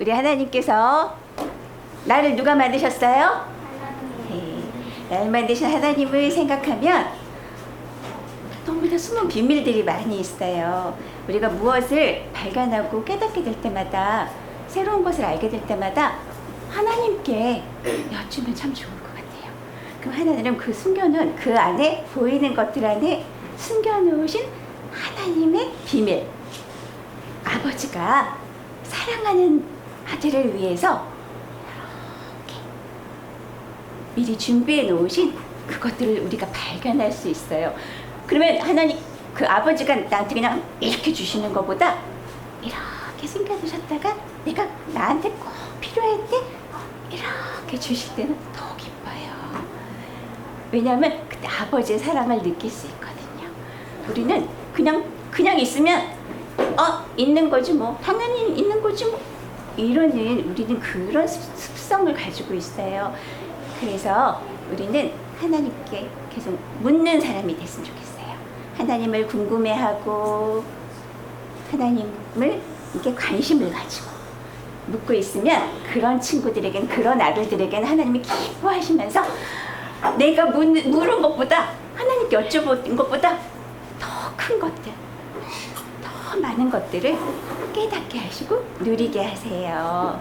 우리 하나님께서 나를 누가 만드셨어요? 네, 나를 만드신 하나님을 생각하면 너무나 숨은 비밀들이 많이 있어요. 우리가 무엇을 발견하고 깨닫게 될 때마다, 새로운 것을 알게 될 때마다 하나님께 여쭈면 참 좋을 것 같아요. 그럼 하나님은 그 숨겨놓은, 그 안에 보이는 것들 안에 숨겨놓으신 하나님의 비밀, 아버지가 사랑하는 아들을 위해서 이렇게 미리 준비해 놓으신 그것들을 우리가 발견할 수 있어요. 그러면 하나님, 그 아버지가 나한테 그냥 이렇게 주시는 것보다 이렇게 숨겨두셨다가 내가 나한테 꼭 필요할 때 이렇게 주실 때는 더 기뻐요. 왜냐하면 그때 아버지의 사랑을 느낄 수 있거든요. 우리는 그냥 있으면 있는 거지 뭐, 당연히 있는 거지 뭐, 이러는, 우리는 그런 습성을 가지고 있어요. 그래서 우리는 하나님께 계속 묻는 사람이 됐으면 좋겠어요. 하나님을 궁금해하고 하나님을 이렇게 관심을 가지고 묻고 있으면 그런 친구들에겐, 그런 아들들에겐 하나님이 기뻐하시면서 내가 물은 것보다, 하나님께 여쭤본 것보다 더 큰 것들, 더 많은 것들을 깨닫게 하시고 누리게 하세요.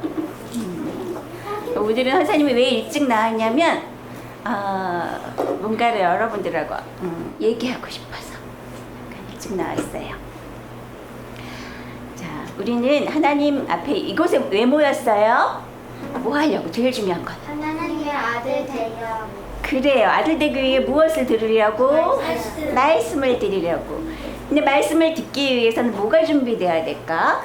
오늘은 선생님이 왜 일찍 나왔냐면 뭔가를 여러분들하고 얘기하고 싶어서 일찍 나왔어요. 자, 우리는 하나님 앞에 이곳에 왜 모였어요? 뭐 하려고? 제일 중요한 건 하나님의 아들 되려고. 그래요. 아들 되기 위해 무엇을 들으려고? 말씀을 들으려고. 근데 말씀을 듣기 위해서는 뭐가 준비되어야 될까?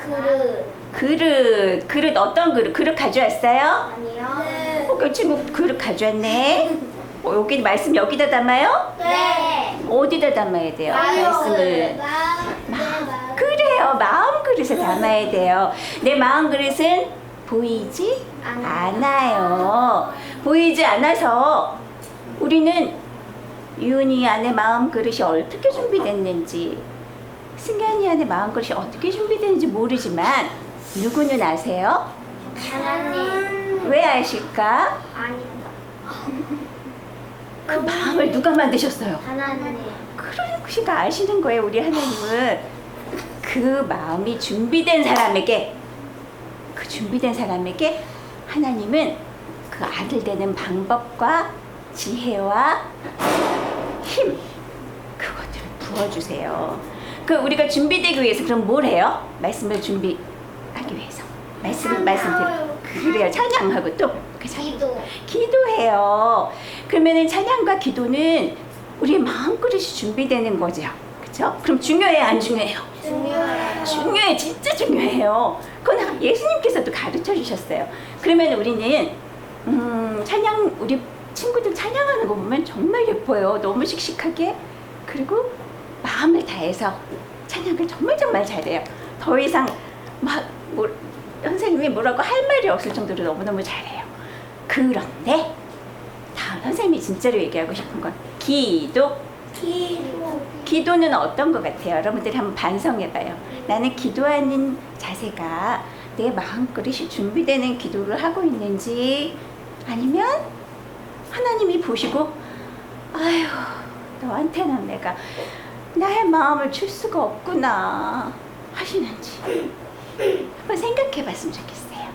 그릇. 어떤 그릇? 그릇 가져왔어요? 아니요. 그 친구 그릇 가져왔네. 여기 말씀 여기다 담아요? 네. 어디다 담아야 돼요? 말씀을. 그래요. 마음 그릇에 담아야 돼요. 내 마음 그릇은 보이지 않아요. 보이지 않아서 우리는 유은이 안에 마음 그릇이 어떻게 준비됐는지, 승현이 안에 마음 그릇이 어떻게 준비됐는지 모르지만 누구는 아세요? 하나님. 왜 아실까? 아니다. 그 마음을 누가 만드셨어요? 하나님. 그러니까 아시는 거예요. 우리 하나님은 그 마음이 준비된 사람에게, 그 준비된 사람에게 하나님은 그 아들 되는 방법과 지혜와 힘, 그것들을 부어주세요. 그 우리가 준비되기 위해서 그럼 뭘 해요? 말씀을 준비하기 위해서 말씀 들어. 그래요. 찬양하고 또 기도해요. 그러면은 찬양과 기도는 우리의 마음 그릇이 준비되는 거죠. 그렇죠? 그럼 중요해요, 안 중요해요? 중요해, 진짜 중요해요. 그건 예수님께서도 가르쳐 주셨어요. 그러면 우리는 찬양, 우리 친구들 찬양하는 거 보면 정말 예뻐요. 너무 씩씩하게. 그리고 마음을 다해서 찬양을 정말 잘해요. 더 이상 선생님이 뭐라고 할 말이 없을 정도로 너무너무 잘해요. 그런데 다음 선생님이 진짜로 얘기하고 싶은 건 기도는 어떤 것 같아요? 여러분들이 한번 반성해봐요. 나는 기도하는 자세가 내 마음그릇이 준비되는 기도를 하고 있는지, 아니면 하나님이 보시고 아휴, 너한테는 내가 나의 마음을 줄 수가 없구나 하시는지 한번 생각해 봤으면 좋겠어요.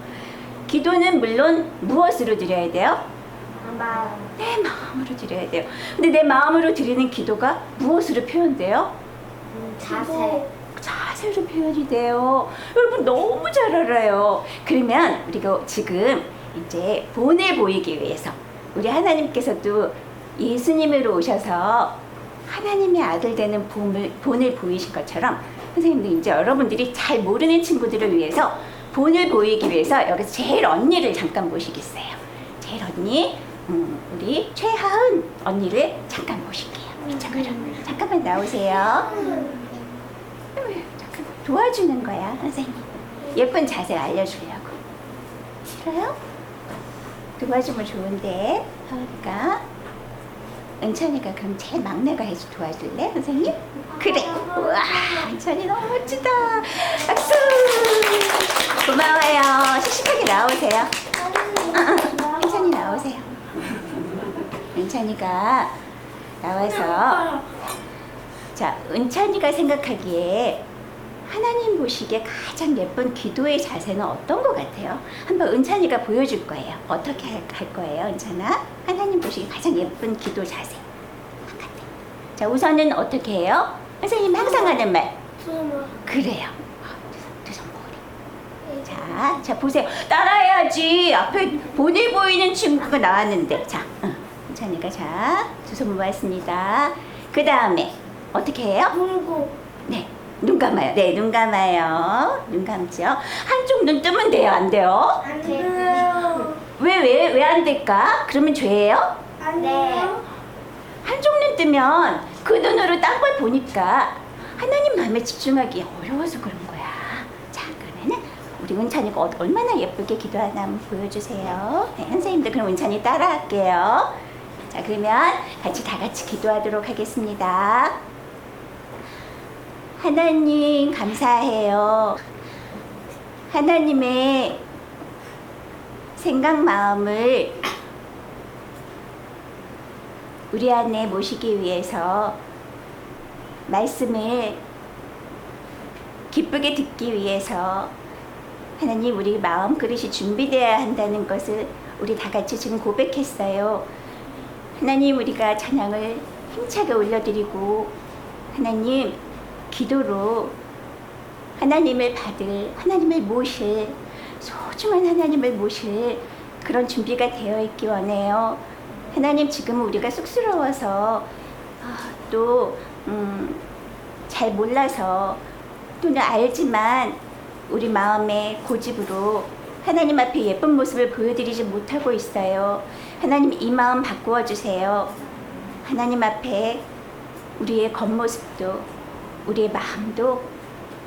기도는 물론 무엇으로 드려야 돼요? 내 마음으로 드려야 돼요. 근데 내 마음으로 드리는 기도가 무엇으로 표현돼요? 자세로 표현이 돼요. 여러분 너무 잘 알아요. 그러면 우리가 지금 이제 본을 보이기 위해서, 우리 하나님께서도 예수님으로 오셔서 하나님의 아들 되는 본을 보이신 것처럼, 선생님도 이제 여러분들이 잘 모르는 친구들을 위해서 본을 보이기 위해서 여기서 제일 언니를 잠깐 모시겠어요. 제일 언니, 우리 최하은 언니를 잠깐 모실게요. 이쪽으로 잠깐만 나오세요. 잠깐 도와주는 거야, 선생님. 예쁜 자세 알려주려고. 싫어요? 도와주면 좋은데. 하은이가, 은찬이가 그럼 제일 막내가 해서 도와줄래, 선생님? 그래. 우와, 은찬이 너무 멋지다. 박수. 고마워요. 씩씩하게 나오세요. 은찬이 나오세요. 은찬이가 나와서 자, 은찬이가 생각하기에 하나님 보시기에 가장 예쁜 기도의 자세는 어떤 것 같아요? 한번 은찬이가 보여줄 거예요. 어떻게 할 거예요, 은찬아? 하나님 보시기에 가장 예쁜 기도 자세. 바깥에. 자, 우선은 어떻게 해요? 선생님 항상 하는 말. 그래요. 두 손 모으래. 자, 보세요. 따라해야지. 앞에 보내 보이는 친구가 나왔는데. 자, 은찬이가 자, 두 손 모았습니다. 그 다음에 어떻게 해요? 네. 눈 감아요. 네, 눈 감아요. 눈 감죠. 한쪽 눈 뜨면 돼요? 안 돼요? 안 돼요. 왜 안 될까? 그러면 죄예요? 안 돼요. 한쪽 눈 뜨면 그 눈으로 딴 걸 보니까 하나님 마음에 집중하기 어려워서 그런 거야. 자, 그러면은 우리 은찬이가 얼마나 예쁘게 기도하나 한번 보여주세요. 네, 선생님도 그럼 은찬이 따라할게요. 자, 그러면 다 같이 기도하도록 하겠습니다. 하나님 감사해요. 하나님의 생각 마음을 우리 안에 모시기 위해서 말씀을 기쁘게 듣기 위해서 하나님 우리 마음 그릇이 준비되어야 한다는 것을 우리 다 같이 지금 고백했어요. 하나님 우리가 찬양을 힘차게 올려드리고 하나님 기도로 하나님을 받을 하나님을 모실 소중한 하나님을 모실 그런 준비가 되어 있기 원해요. 하나님 지금 우리가 쑥스러워서 또 잘 몰라서 또는 알지만 우리 마음의 고집으로 하나님 앞에 예쁜 모습을 보여드리지 못하고 있어요. 하나님 이 마음 바꾸어 주세요. 하나님 앞에 우리의 겉모습도 우리의 마음도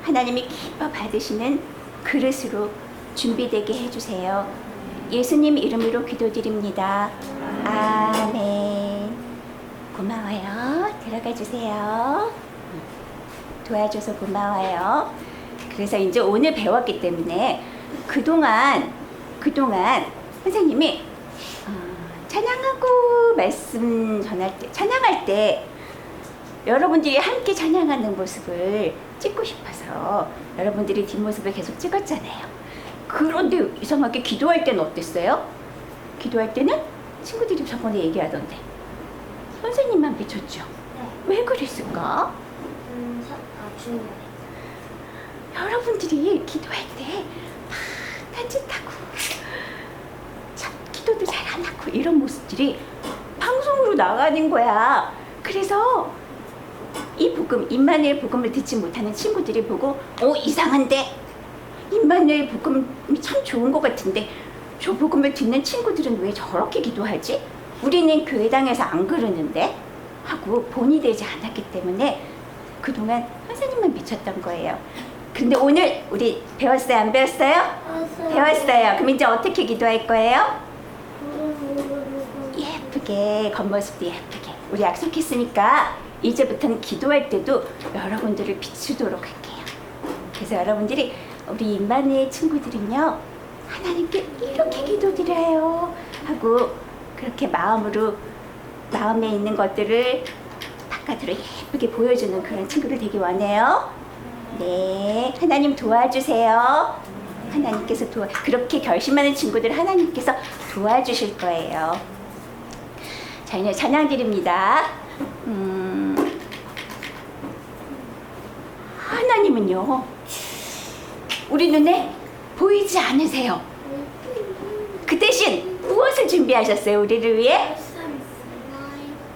하나님이 기뻐 받으시는 그릇으로 준비되게 해주세요. 예수님 이름으로 기도드립니다. 아멘. 고마워요. 들어가 주세요. 도와줘서 고마워요. 그래서 이제 오늘 배웠기 때문에 그동안 선생님이 찬양하고 말씀 전할 때 찬양할 때 여러분들이 함께 찬양하는 모습을 찍고 싶어서 여러분들이 뒷모습을 계속 찍었잖아요. 그런데 이상하게 기도할 때는 어땠어요? 기도할 때는 친구들이 저번에 얘기하던데 선생님만 비쳤죠? 네. 왜 그랬을까? 중요해. 여러분들이 기도할 때 막 딴짓하고 참 기도도 잘 안 하고 이런 모습들이 방송으로 나가는 거야. 그래서 이 복음, 임마누엘 복음을 듣지 못하는 친구들이 보고 이상한데? 임마누엘 복음이 참 좋은 것 같은데 저 복음을 듣는 친구들은 왜 저렇게 기도하지? 우리는 교회당에서 안 그러는데? 하고 본이 되지 않았기 때문에 그동안 선생님만 미쳤던 거예요. 근데 오늘 우리 배웠어요? 안 배웠어요? 배웠어요. 그럼 이제 어떻게 기도할 거예요? 예쁘게, 겉모습도 예쁘게. 우리 약속했으니까 이제부터는 기도할 때도 여러분들을 비추도록 할게요. 그래서 여러분들이 우리 임마누엘 친구들은요 하나님께 이렇게 기도드려요 하고 그렇게 마음에 있는 것들을 바깥으로 예쁘게 보여주는 그런 친구들 되기 원해요. 네, 하나님 도와주세요. 하나님께서 그렇게 결심하는 친구들 하나님께서 도와주실 거예요. 자, 이제 찬양 드립니다. 하나님은요 우리 눈에 보이지 않으세요. 그 대신 무엇을 준비하셨어요? 우리를 위해?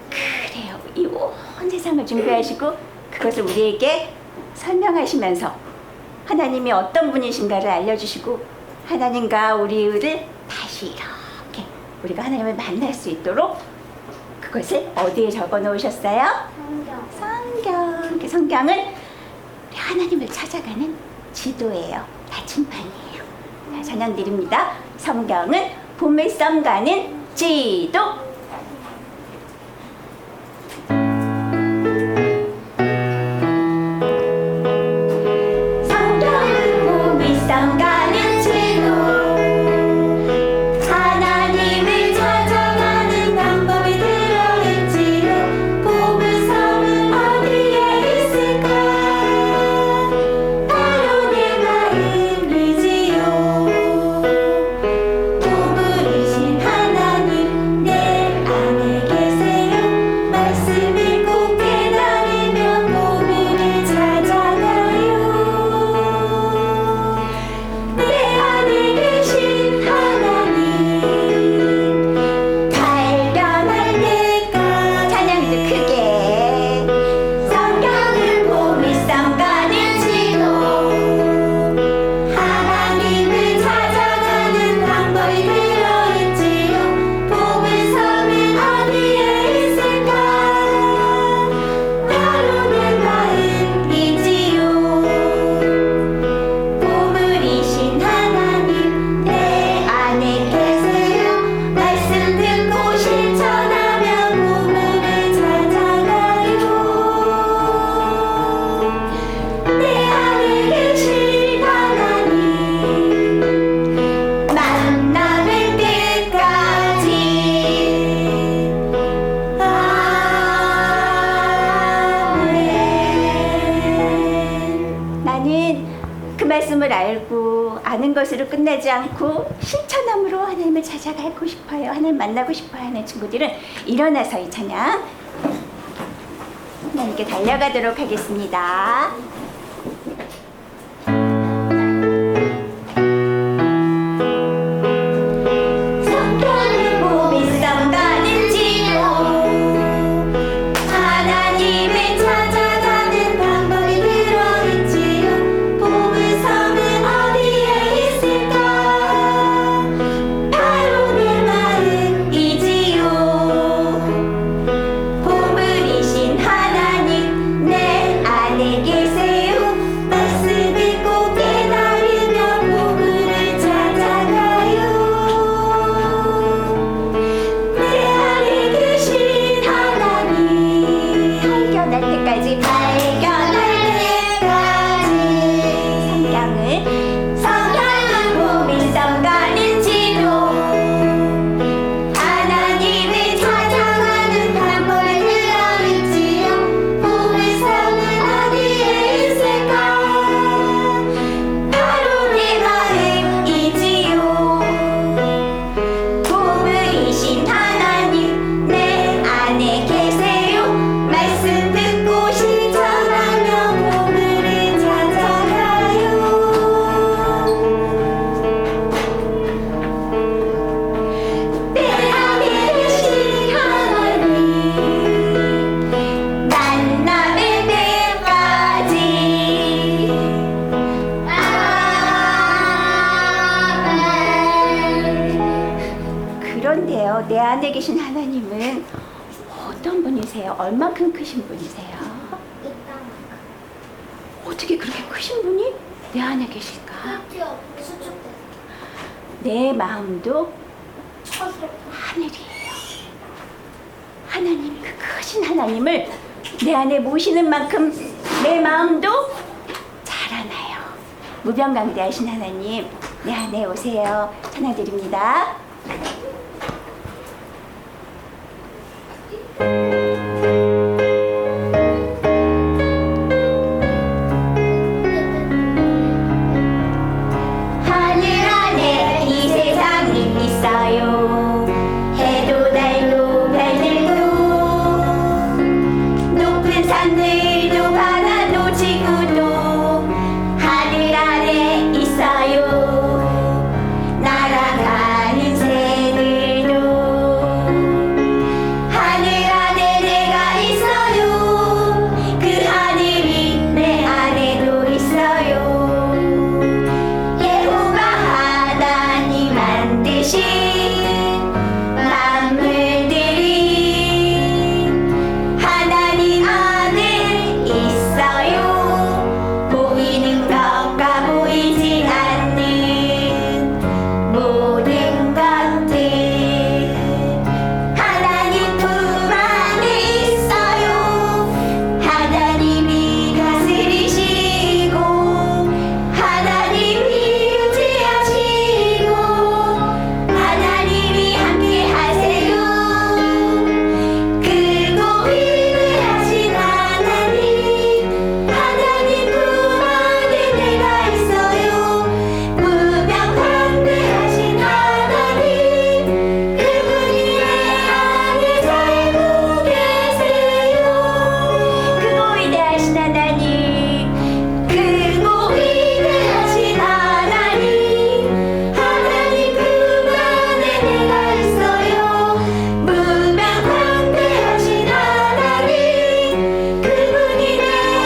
그래요. 이 온 세상을 준비하시고 그것을 우리에게 설명하시면서 하나님이 어떤 분이신가를 알려주시고 하나님과 우리를 다시 이렇게 우리가 하나님을 만날 수 있도록 그것을 어디에 적어 놓으셨어요? 성경. 그 성경은 우리 하나님을 찾아가는 지도예요. 나침반이에요. 자, 찬양 드립니다. 성경은 보물섬 가는 지도. 성경은 보물섬 가는 말씀을 알고 아는 것으로 끝나지 않고 실천함으로 하나님을 찾아가고 싶어요, 하나님 만나고 싶어요 하는 친구들은 일어나서 이 찬양 하나님께 달려가도록 하겠습니다. 성경을 보며 썸가는지도 하나님을 찾아가는 방법이 들어있지요. 봄의 섬은 어디에 있을까? 바로 내 마음이지요. 보물이신 하나님 내 안에 계세요. 말씀 읽고 깨달으며 보물을 찾아가요. 내 안에 계신 하나님 발견할 때까지 성경을 보며 가는지도 하나님을 찾아가는 방법이 들어있지요. 봄의 섬은 어디에 있을까? 바로 내 마음이지요. 보물이신 하나님 내 안에 계세요. 말씀 듣고 실천하며 보물을 찾아가요. 내 안에 계신 하나님 만남의 때까지 그런데요, 내 안에 계신 하나님은 어떤 분이세요? 얼마큼 크신 분이세요? 어떻게 그렇게 크신 분이 내 안에 계실까? 내 마음도 하늘이에요. 하나님, 그 크신 하나님을 내 안에 모시는 만큼 내 마음도 자라나요. 무병강대하신 하나님 내 안에 오세요. 찬양드립니다. 하늘 안에 이 세상이 있어요. 해도 달도 별들도 높은 산들도 바다도 지구도 하늘 안에 있어요. 날아가는 새들도 하늘 안에 내가 있어요. 그 하늘이 내 안에도 있어요. 예호와 하나님 만드신 만물들이 하나님 안에 있어요. 보이는 것과 보이지 않는 모든 것들 하나님 품 안에 있어요. 하나님이 다스리시고 하나님이 유지하시고 하나님이 함께 하세요. 크고 위대하신 하나님 하나님 품 안에 내가 있어요. 무병강대하신 하나님 그분이 내 안에 살고 계세요. 크고 위대하신 하나님 크고 위대하신 하나님 하나님 품 안에 내가 있어요. 무병강대하신 하나님 그분이 내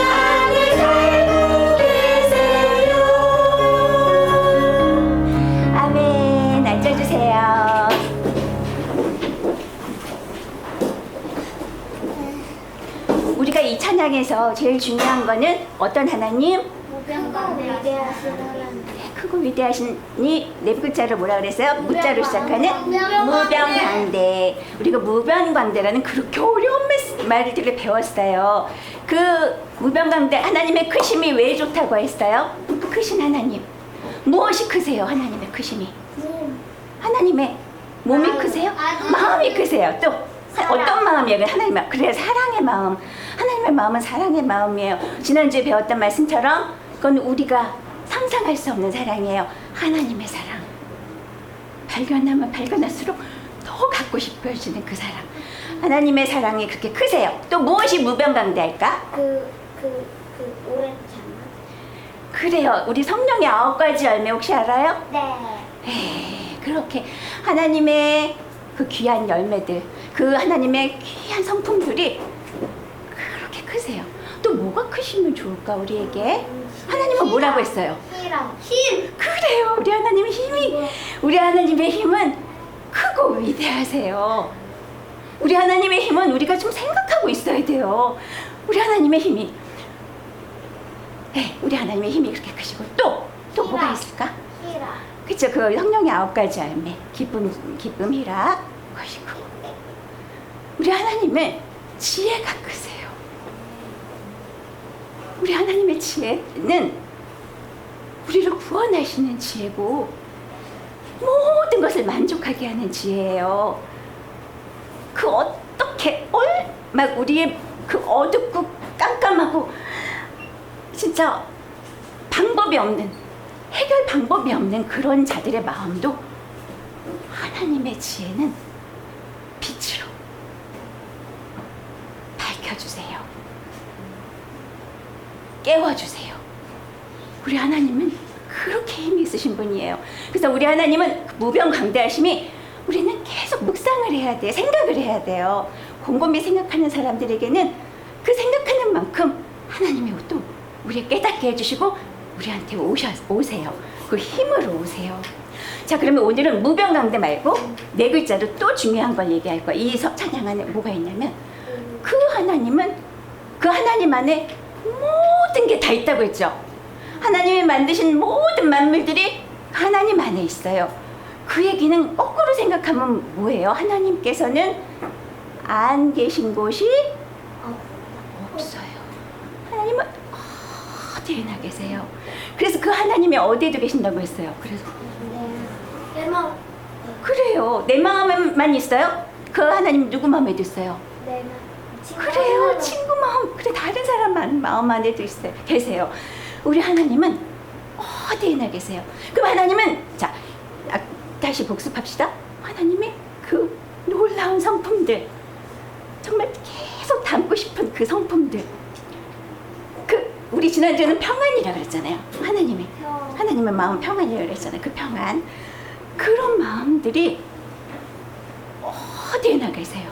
안에 살고 계세요. 아멘. 앉아주세요. 우리가 이 찬양에서 제일 중요한 거는 어떤 하나님? 크고 위대하신이 네 글자로 뭐라 그랬어요? 무자로 시작하는 무병강대. 우리가 무병강대라는 그렇게 어려운 말들을 배웠어요. 그 무병강대 하나님의 크심이 왜 좋다고 했어요? 크신 하나님. 무엇이 크세요? 하나님의 크심이. 하나님의 몸이 크세요? 마음이 크세요. 또 어떤 마음이에요? 하나님의 그래 사랑의 마음. 하나님의 마음은 사랑의 마음이에요. 지난주에 배웠던 말씀처럼 그건 우리가 상상 상상할 수 없는 사랑이에요. 하나님의 사랑. 발견하면 발견할수록 더 갖고 싶어지는 그 사랑. 하나님의 사랑이 그렇게 크세요. 또 무엇이 무병강대할까? 오렌지 하나? 그래요. 우리 성령의 9가지 열매 혹시 알아요? 네. 에이, 그렇게 하나님의 그 귀한 열매들, 그 하나님의 귀한 성품들이 그렇게 크세요. 또 뭐가 크시면 좋을까 우리에게? 하나님은 뭐라고 했어요? 힘. 그래요. 우리 하나님의 힘이, 우리 하나님의 힘은 크고 위대하세요. 우리 하나님의 힘은 우리가 좀 생각하고 있어야 돼요. 우리 하나님의 힘이, 네, 우리 하나님의 힘이 그렇게 크시고 또 뭐가 있을까? 희라. 그쵸, 그 성령의 9가지 열매, 기쁨, 희락, 것이고. 우리 하나님은 지혜가 크세요. 우리 하나님의 지혜는 우리를 구원하시는 지혜고 모든 것을 만족하게 하는 지혜예요. 그 어떻게 막 우리의 그 어둡고 깜깜하고 진짜 방법이 없는, 해결 방법이 없는 그런 자들의 마음도 하나님의 지혜는 빛으로 밝혀주세요. 깨워주세요. 우리 하나님은 그렇게 힘이 있으신 분이에요. 그래서 우리 하나님은 무병강대하심이 우리는 계속 묵상을 해야 돼요. 생각을 해야 돼요. 곰곰이 생각하는 사람들에게는 그 생각하는 만큼 하나님이 또 우리 깨닫게 해주시고 우리한테 오세요. 그 힘으로 오세요. 자, 그러면 오늘은 무병강대 말고 4글자로 또 중요한 걸 얘기할 거예요. 이 찬양 안에 뭐가 있냐면 그 하나님은 그 하나님 안에 모든 게 다 있다고 했죠. 하나님이 만드신 모든 만물들이 하나님 안에 있어요. 그 얘기는 거꾸로 생각하면 뭐예요? 하나님께서는 안 계신 곳이 없어요. 하나님은 어디에나 계세요. 그래서 그 하나님이 어디에도 계신다고 했어요. 그래서 내 마음. 그래요. 내 마음에만 있어요? 그 하나님 누구 마음에도 있어요? 내 마음. 그래요. 친구 마음. 그래, 다른 사람 마음 안에도 계세요. 우리 하나님은 어디에나 계세요. 그럼 하나님은, 자, 다시 복습합시다. 하나님의 그 놀라운 성품들, 정말 계속 담고 싶은 그 성품들, 우리 지난주에는 평안이라 그랬잖아요. 하나님의 마음 평안이라 그랬잖아요. 그 평안, 그런 마음들이 어디에나 계세요.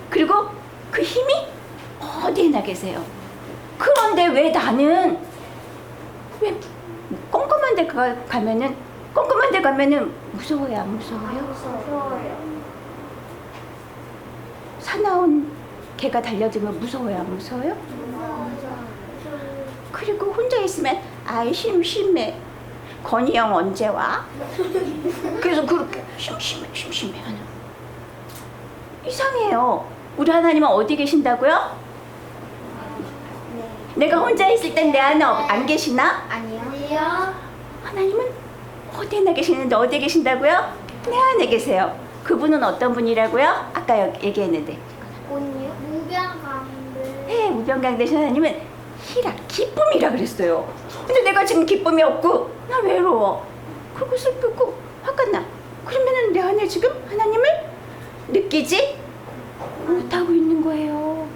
그리고 그 힘이 어디에나 계세요. 그런데 왜 나는 왜 꼼꼼한 데 가면은 무서워요, 안 무서워요? 무서워요. 사나운 개가 달려들면 무서워요, 안 무서워요? 그리고 혼자 있으면 아이 심심해. 건이 형 언제 와? 그래서 그렇게 심심해 하는. 이상해요. 우리 하나님은 어디 계신다고요? 네. 내가 혼자 있을 땐 내 안에 안 계시나? 아니요. 하나님은 어디에나 계시는데 어디에 계신다고요? 내 안에 계세요. 그분은 어떤 분이라고요? 아까 얘기했는데. 온유. 무병강대. 네, 무병강대신 하나님은 희락, 기쁨이라 그랬어요. 근데 내가 지금 기쁨이 없고 나 외로워. 그리고 슬프고 화가 나. 그러면은 내 안에 지금 하나님을 느끼지 못하고 있는 거예요.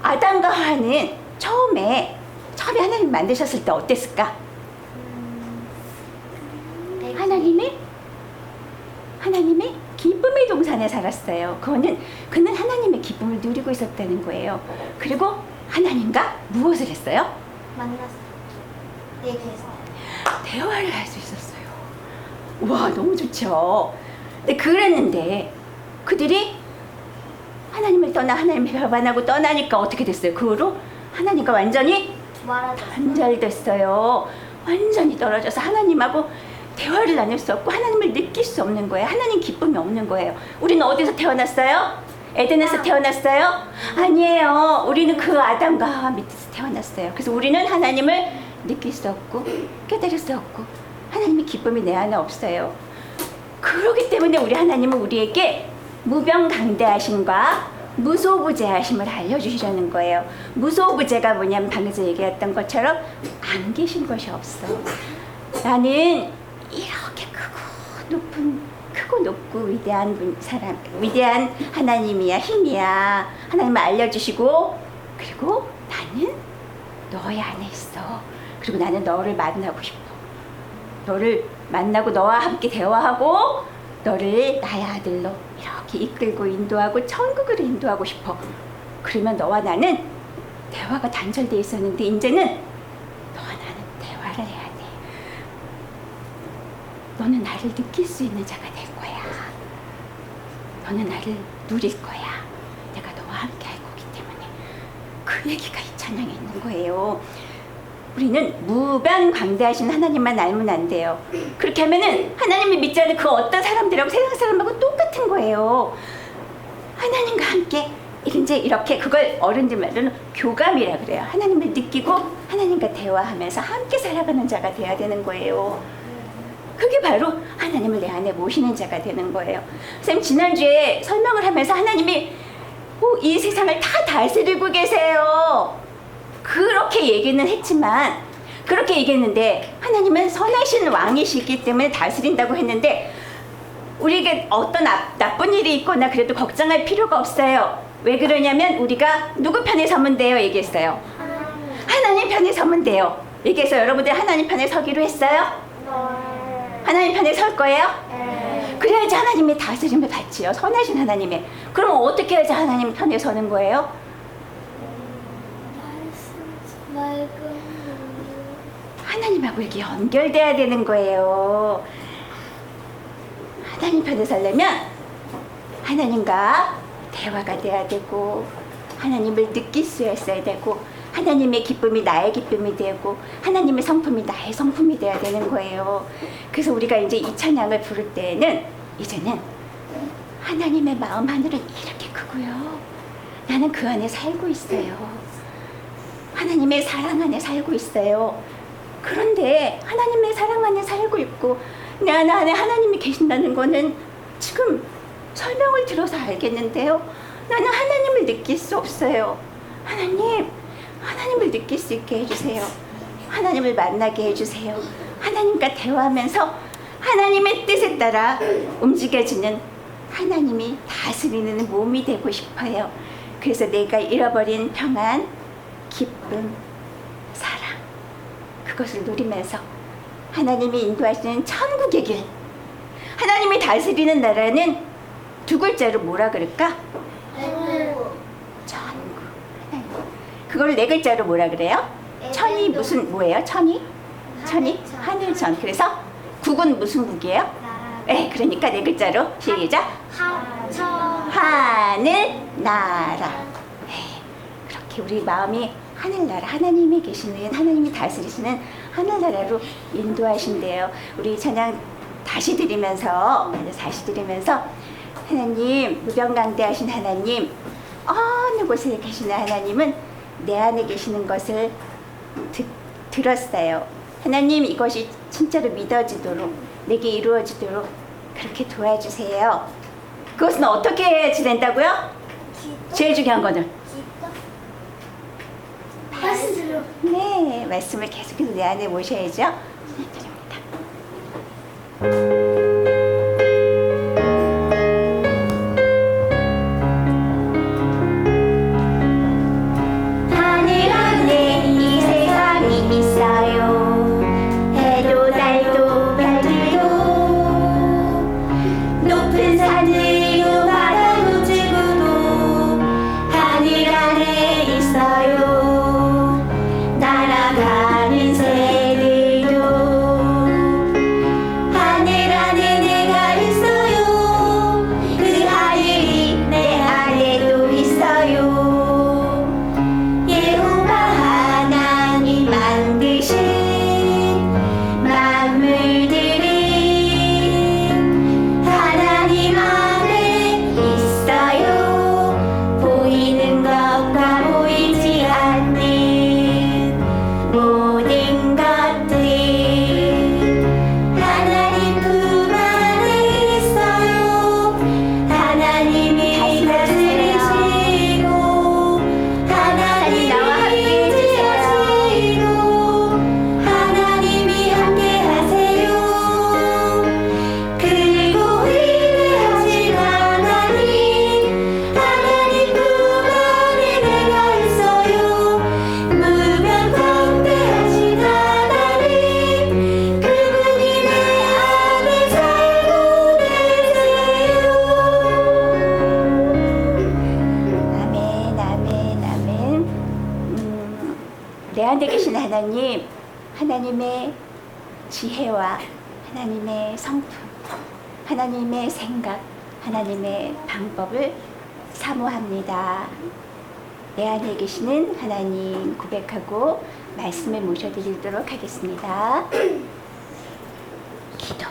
아담과 하와는 처음에 하나님 만드셨을 때 어땠을까? 하나님의 기쁨의 동산에 살았어요. 그는 하나님의 기쁨을 누리고 있었다는 거예요. 그리고 하나님과 무엇을 했어요? 만났어. 얘기했어. 대화를 할 수 있었어요. 와, 너무 좋죠. 근데 그랬는데 그들이 하나님을 떠나 하나님을 배반하고 떠나니까 어떻게 됐어요? 그 후로 하나님과 완전히 말하자. 단절됐어요. 완전히 떨어져서 하나님하고 대화를 나눌 수 없고 하나님을 느낄 수 없는 거예요. 하나님 기쁨이 없는 거예요. 우리는 어디서 태어났어요? 에덴에서 태어났어요? 아니에요. 우리는 그 아담과 하와 밑에서 태어났어요. 그래서 우리는 하나님을 느낄 수 없고 깨달을 수 없고 하나님의 기쁨이 내 안에 없어요. 그렇기 때문에 우리 하나님은 우리에게 무병강대하심과 무소부재하심을 알려주시려는 거예요. 무소부재가 뭐냐면 방금 전에 얘기했던 것처럼 안 계신 것이 없어. 나는 이렇게 크고 높고 위대한 사람, 위대한 하나님이야, 힘이야. 하나님을 알려주시고, 그리고 나는 너의 안에 있어. 그리고 나는 너를 만나고 싶어. 너를 만나고 너와 함께 대화하고 너를 나의 아들로 이렇게 이끌고 인도하고 천국으로 인도하고 싶어. 그러면 너와 나는 대화가 단절되어 있었는데 이제는 너와 나는 대화를 해야 돼. 너는 나를 느낄 수 있는 자가 될 거야. 너는 나를 누릴 거야. 내가 너와 함께 할 거기 때문에. 그 얘기가 이 찬양에 있는 거예요. 우리는 무변광대하신 하나님만 알면 안 돼요. 그렇게 하면은 하나님을 믿지 않는 그 어떤 사람들하고 세상 사람하고 똑같은 거예요. 하나님과 함께 이제 이렇게 그걸 어른들 말로는 교감이라 그래요. 하나님을 느끼고 하나님과 대화하면서 함께 살아가는 자가 돼야 되는 거예요. 그게 바로 하나님을 내 안에 모시는 자가 되는 거예요. 선생님 지난주에 설명을 하면서 하나님이 이 세상을 다 다스리고 계세요. 그렇게 얘기는 했지만 그렇게 얘기했는데 하나님은 선하신 왕이시기 때문에 다스린다고 했는데 우리에게 어떤 나쁜 일이 있거나 그래도 걱정할 필요가 없어요. 왜 그러냐면 우리가 누구 편에 서면 돼요? 얘기했어요. 하나님 편에 서면 돼요. 얘기해서 여러분들 하나님 편에 서기로 했어요? 하나님 편에 설 거예요? 그래야지 하나님의 다스림을 받지요. 선하신 하나님의. 그럼 어떻게 해야지 하나님 편에 서는 거예요? 하나님하고 이렇게 연결돼야 되는 거예요. 하나님 편에 서려면 하나님과 대화가 돼야 되고 하나님을 느낄 수 있어야 되고 하나님의 기쁨이 나의 기쁨이 되고 하나님의 성품이 나의 성품이 돼야 되는 거예요. 그래서 우리가 이제 이 찬양을 부를 때는 이제는 하나님의 마음 하늘은 이렇게 크고요. 나는 그 안에 살고 있어요. 하나님의 사랑 안에 살고 있어요. 그런데 하나님의 사랑 안에 살고 있고 내 안에 하나님이 계신다는 거는 지금 설명을 들어서 알겠는데요. 나는 하나님을 느낄 수 없어요. 하나님을 느낄 수 있게 해주세요. 하나님을 만나게 해주세요. 하나님과 대화하면서 하나님의 뜻에 따라 움직여지는 하나님이 다스리는 몸이 되고 싶어요. 그래서 내가 잃어버린 평안, 기쁨, 사랑 그것을 누리면서 하나님이 인도하시는 천국의 길, 하나님이 다스리는 나라는 두 글자로 뭐라 그럴까? 천국. 그걸 네 글자로 뭐라 그래요? 천이 무슨 뭐예요? 천이? 하늘천. 그래서 국은 무슨 국이에요? 네, 그러니까 네 글자로 시작. 하늘 나라. 네, 그렇게 우리 마음이 하늘나라, 하나님이 계시는, 하나님이 다스리시는 하늘나라로 인도하신대요. 우리 찬양 다시 드리면서 하나님, 무변강대하신 하나님, 어느 곳에 계시는 하나님은 내 안에 계시는 것을 들었어요. 하나님, 이것이 진짜로 믿어지도록, 내게 이루어지도록 그렇게 도와주세요. 그것은 어떻게 해야지 된다고요? 제일 중요한 거는 네, 말씀을 계속해서 내 안에 모셔야죠. 네, 드립니다. 하늘 안에 이 세상이 있어요. 해도 달도 별들도 높은 산들도 바다도 지구도 하늘 안에 있어요. 날아가는 새들도 하늘 내 안에 계신 하나님, 하나님의 지혜와 하나님의 성품, 하나님의 생각, 하나님의 방법을 사모합니다. 내 안에 계시는 하나님 고백하고 말씀을 모셔드리도록 하겠습니다. 기도.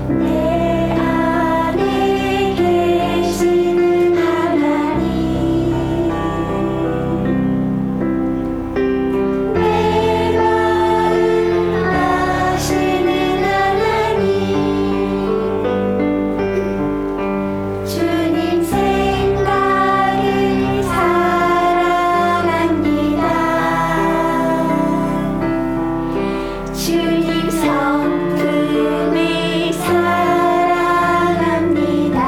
내 안에 계시는 하나님, 내 마음 아시는 하나님, 주님 생각을 사랑합니다. 주님 성품을 사랑합니다.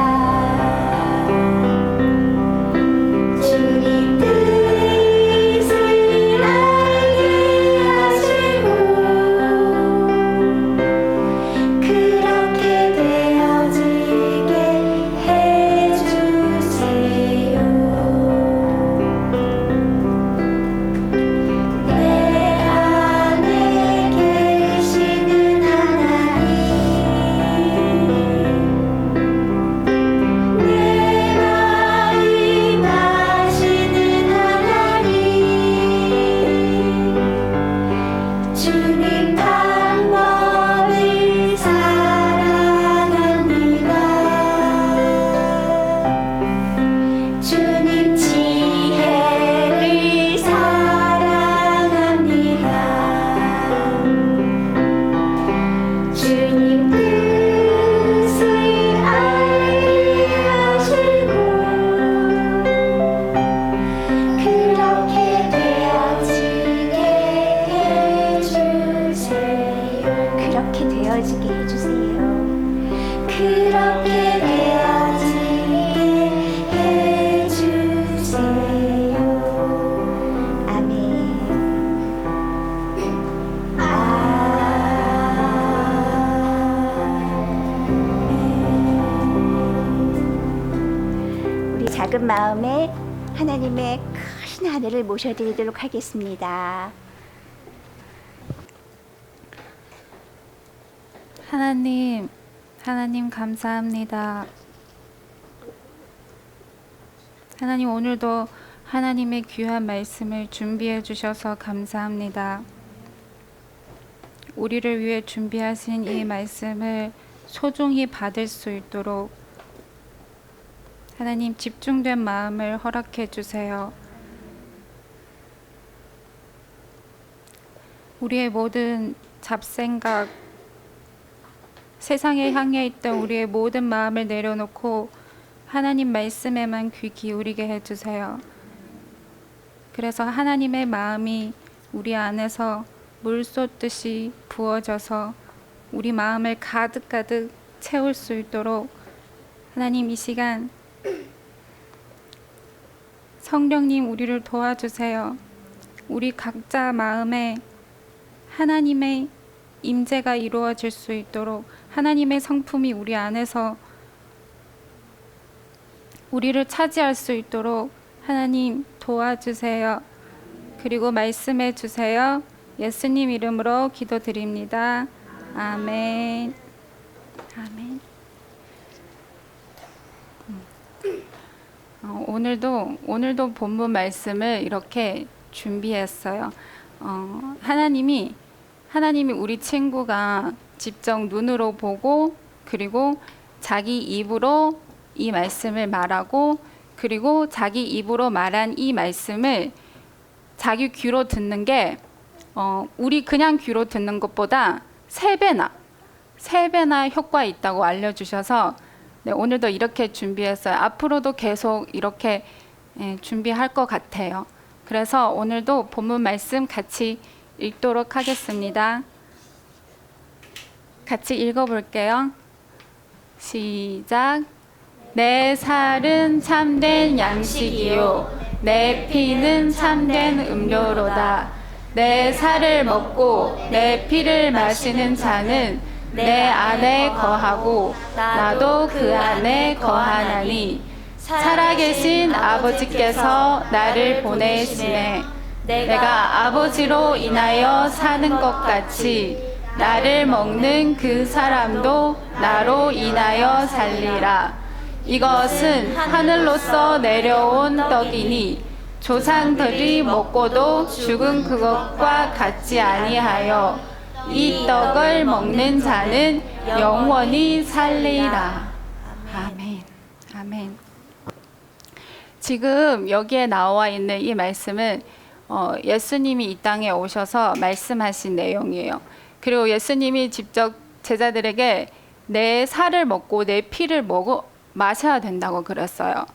주님 뜻을 알게 하시고 그렇게 되어지게 해주세요. 내 안에 계시는 하나님, 내 마음 아시는 하나님, 주님 방법을 사랑합니다. 주님 지혜를 사랑합니다. 주님 뜻을 알게 하시고 그렇게 되어지게 해주세요. 그렇게 되어지게 해주세요. 그렇게 되어지게 해주세요. 아멘. 우리 작은 마음에 하나님의 큰 하늘을 모셔드리도록 하겠습니다. 하나님, 하나님 감사합니다. 하나님 오늘도 하나님의 귀한 말씀을 준비해 주셔서 감사합니다. 우리를 위해 준비하신 이 말씀을 소중히 받을 수 있도록 하나님 집중된 마음을 허락해 주세요. 우리의 모든 잡생각, 세상에 향해 있던 우리의 모든 마음을 내려놓고 하나님 말씀에만 귀 기울이게 해주세요. 그래서 하나님의 마음이 우리 안에서 물 쏟듯이 부어져서 우리 마음을 가득가득 채울 수 있도록 하나님 이 시간 성령님 우리를 도와주세요. 우리 각자 마음에 하나님의 임재가 이루어질 수 있도록 하나님의 성품이 우리 안에서 우리를 차지할 수 있도록 하나님 도와주세요. 그리고 말씀해 주세요. 예수님 이름으로 기도드립니다. 아멘. 아멘. 오늘도 본문 말씀을 이렇게 준비했어요. 하나님이 우리 친구가 직접 눈으로 보고 그리고 자기 입으로 이 말씀을 말하고 그리고 자기 입으로 말한 이 말씀을 자기 귀로 듣는 게 우리 그냥 귀로 듣는 것보다 3배나 효과 있다고 알려주셔서 네, 오늘도 이렇게 준비했어요. 앞으로도 계속 이렇게 준비할 것 같아요. 그래서 오늘도 본문 말씀 같이 읽도록 하겠습니다. 같이 읽어볼게요. 시작. 내 살은 참된 양식이요 내 피는 참된 음료로다. 내 살을 먹고 내 피를 마시는 자는 내 안에 거하고 나도 그 안에 거하나니 살아계신 아버지께서 나를 보내심에 내가 아버지로 인하여 사는 것 같이 나를 먹는 그 사람도 나로 인하여 살리라. 이것은 하늘로서 내려온 떡이니 조상들이 먹고도 죽은 그것과 같지 아니하여 이 떡을 먹는 자는 영원히 살리라. 아멘. 아멘. 지금 여기에 나와 있는 이 말씀은 예수님이 이 땅에 오셔서 말씀하신 내용이에요. 그리고 예수님이 직접 제자들에게 내 살을 먹고 내 피를 마셔야 된다고 그랬어요.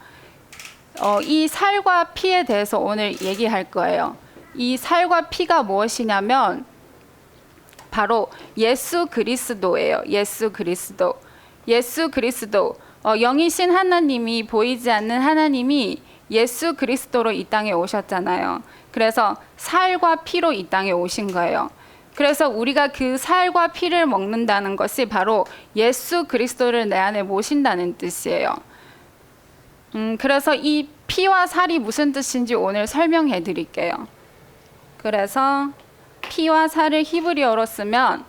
이 살과 피에 대해서 오늘 얘기할 거예요. 이 살과 피가 무엇이냐면 바로 예수 그리스도예요. 예수 그리스도. 예수 그리스도. 영이신 하나님이, 보이지 않는 하나님이 예수 그리스도로 이 땅에 오셨잖아요. 그래서 살과 피로 이 땅에 오신 거예요. 그래서 우리가 그 살과 피를 먹는다는 것이 바로 예수 그리스도를 내 안에 모신다는 뜻이에요. 그래서 이 피와 살이 무슨 뜻인지 오늘 설명해 드릴게요. 그래서 피와 살을 히브리어로 쓰면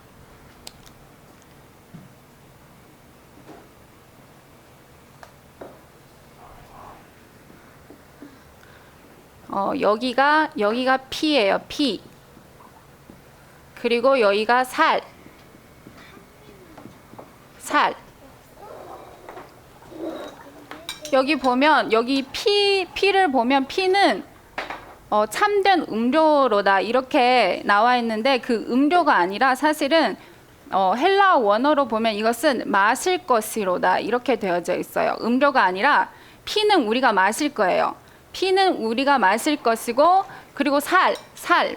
여기가 피예요. 피. 그리고 여기가 살. 여기 보면 여기 피를 보면 피는 참된 음료로다 이렇게 나와 있는데 그 음료가 아니라 사실은 헬라어 원어로 보면 이것은 마실 것이로다 이렇게 되어져 있어요. 음료가 아니라 피는 우리가 마실 거예요. 피는 우리가 마실 것이고 그리고 살은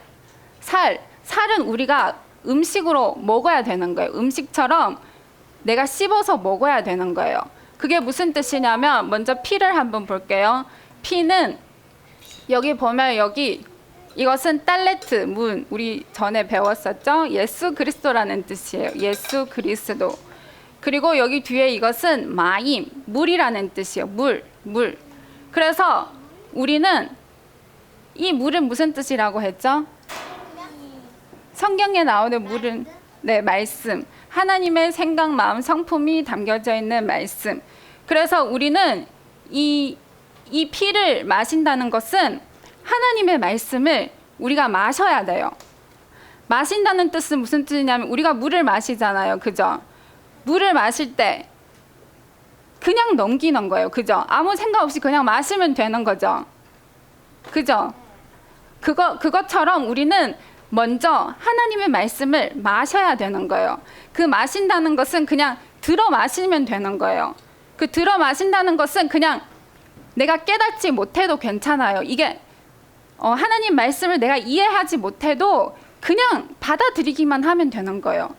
우리가 음식으로 먹어야 되는 거예요. 음식처럼 내가 씹어서 먹어야 되는 거예요. 그게 무슨 뜻이냐면 먼저 피를 한번 볼게요. 피는 여기 보면 이것은 딸레트 문 우리 전에 배웠었죠. 예수 그리스도라는 뜻이에요. 예수 그리스도. 그리고 여기 뒤에 이것은 마임 물이라는 뜻이에요. 물. 그래서 우리는 이 물은 무슨 뜻이라고 했죠? 성경에 나오는 물은 말씀. 하나님의 생각, 마음, 성품이 담겨져 있는 말씀. 그래서 우리는 이 피를 마신다는 것은 하나님의 말씀을 우리가 마셔야 돼요. 마신다는 뜻은 무슨 뜻이냐면 우리가 물을 마시잖아요. 그죠? 물을 마실 때 그냥 넘기는 거예요. 그죠? 아무 생각 없이 그냥 마시면 되는 거죠. 그죠? 그것처럼 우리는 먼저 하나님의 말씀을 마셔야 되는 거예요. 그 마신다는 것은 그냥 들어 마시면 되는 거예요. 그 들어 마신다는 것은 그냥 내가 깨닫지 못해도 괜찮아요. 이게 하나님 말씀을 내가 이해하지 못해도 그냥 받아들이기만 하면 되는 거예요.